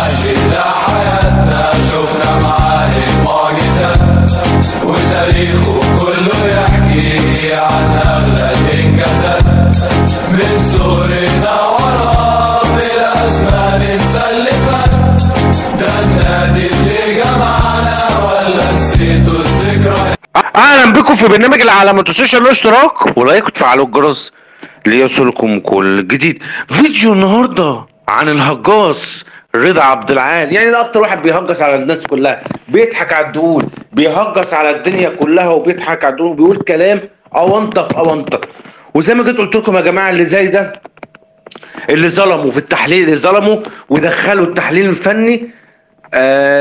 الاهلي ده حياتنا، شفنا معاه المعجزات وتاريخه كله يحكي عن اغلى الانجازات. من صغرنا وراه في الازمان ننسى اللي فات، ده النادي اللي جمعنا ولا نسيتوا الذكريات. اهلا بكم في برنامج العالم، ما تنسوش الاشتراك ولايك وتفعلوا الجرس ليصلكم كل جديد. فيديو النهارده عن الهجاص رضا عبد العال. يعني ده اكتر واحد بيهجص على الناس كلها، بيضحك على الدهون، بيهجص على الدنيا كلها وبيضحك على الدهون، بيقول كلام اونطه في اونطه. وزي ما جيت قلت لكم يا جماعه، اللي زي ده اللي ظلموا في التحليل، اللي ظلموا ودخلوا التحليل الفني،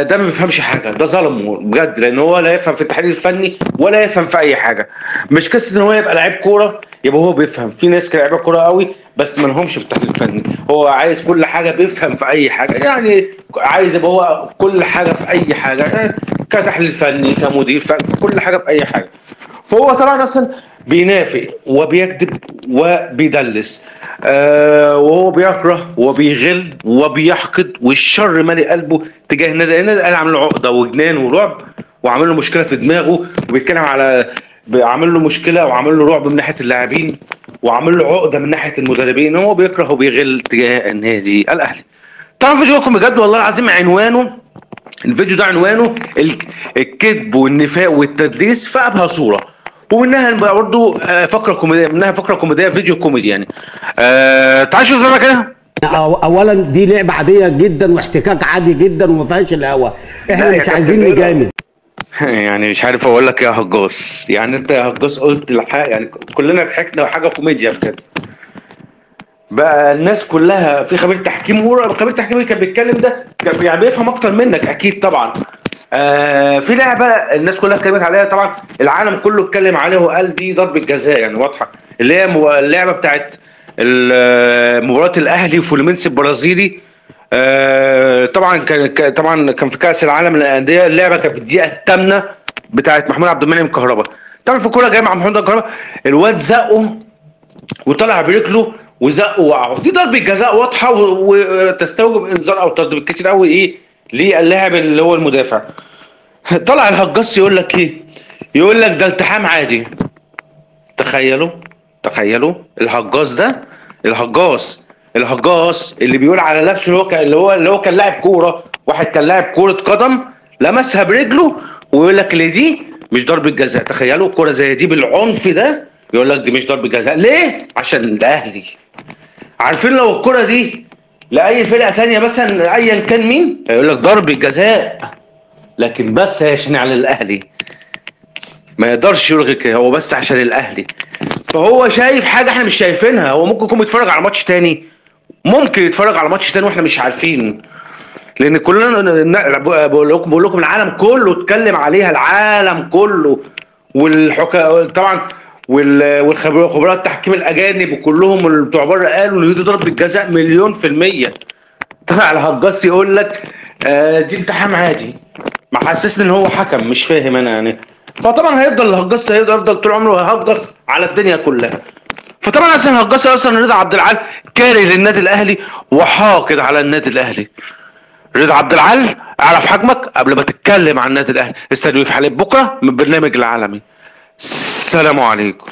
ده ما بيفهمش حاجه، ده ظلمه بجد، لان هو لا يفهم في التحليل الفني ولا يفهم في اي حاجه. مش قصه ان هو يبقى لعيب كوره يبقى هو بيفهم، في ناس لعيبه كوره قوي بس ما لهمش في التحليل الفني. هو عايز كل حاجه بيفهم في اي حاجه، يعني عايز يبقى هو كل حاجه في اي حاجه، يعني كتحليل فني كمدير فني كل حاجه في اي حاجه. فهو طبعا اصلا بينافق وبيكذب وبيدلس، وهو بيكره وبيغل وبيحقد، والشر مالي قلبه تجاه النادي. النادي الاهلي عامل له عقده وجنان ورعب، وعامل له مشكله في دماغه، وبيتكلم على عامل له مشكله وعامل له رعب من ناحيه اللاعبين، وعامل له عقده من ناحيه المدربين. هو بيكره وبيغل تجاه النادي الاهلي. طبعا فيديوكم بجد والله العظيم عنوانه، الفيديو ده عنوانه الكذب والنفاق والتدليس في ابهى صوره، ومنها برضه فقره كوميديه، منها فقره كوميديه، فيديو كوميدي يعني. تعال شوف زي كده. اولا دي لعبه عاديه جدا واحتكاك عادي جدا وما فيهاش الهوا، احنا مش عايزين نجامل. يعني مش عارف اقول لك يا هجاص، يعني انت يا هجاص قلت الحق، يعني كلنا ضحكنا، حاجه كوميديا بجد. بقى الناس كلها في خبير تحكيم، خبير تحكيم اللي كان بيتكلم ده كان يعني بيفهم اكتر منك اكيد طبعا. في لعبه الناس كلها اتكلمت عليها، طبعا العالم كله اتكلم عليها وقال دي ضربه جزاء يعني واضحه، اللي هي اللعبه بتاعت مباراه الاهلي وفلومينس البرازيلي. طبعا كان في كاس العالم للانديه، اللعبه كانت في الدقيقه الثامنه بتاعت محمود عبد المنعم كهربا. طبعا في كوره جايه مع محمود كهربا، الواد زقه وطلع برجله وزقه وقعه، دي ضربه جزاء واضحه وتستوجب انذار او طرد بالكتير قوي ايه للاعب اللي هو المدافع. طلع الهجاص يقول لك ايه؟ يقول لك ده التحام عادي. تخيلوا الهجاص ده، الهجاص اللي بيقول على نفسه اللي هو كان لاعب كوره، واحد كان لاعب كوره قدم لمسها برجله ويقول لك اللي دي مش ضربه جزاء. تخيلوا كوره زي دي بالعنف ده يقول لك دي مش ضربه جزاء. ليه؟ عشان الاهلي. عارفين لو الكوره دي لاي فرقه ثانيه مثلا ايا كان مين هيقول لك ضربه جزاء، لكن بس عشان على الاهلي ما يقدرش يلغي كده، هو بس عشان الاهلي. فهو شايف حاجه احنا مش شايفينها. هو ممكن يكون بيتفرج على ماتش تاني، ممكن يتفرج على ماتش تاني واحنا مش عارفين، لان كلنا بقول لكم العالم كله اتكلم عليها، العالم كله طبعا والخبراء التحكيم الاجانب وكلهم بتوع بره قالوا ان دي ضربه جزاء مليون في الميه. طلع الهجاص يقول لك دي التحام عادي، محسسني ان هو حكم مش فاهم انا يعني. فطبعا هيفضل الهجاص ده هيفضل طول عمره هيهجص على الدنيا كلها. فطبعا اصلا الهجاص اصلا رضا عبد العال كاره للنادي الاهلي وحاقد على النادي الاهلي. رضا عبد العال اعرف حجمك قبل ما تتكلم عن النادي الاهلي. استنوا في حلقه بكره من برنامج العالمي. السلام عليكم.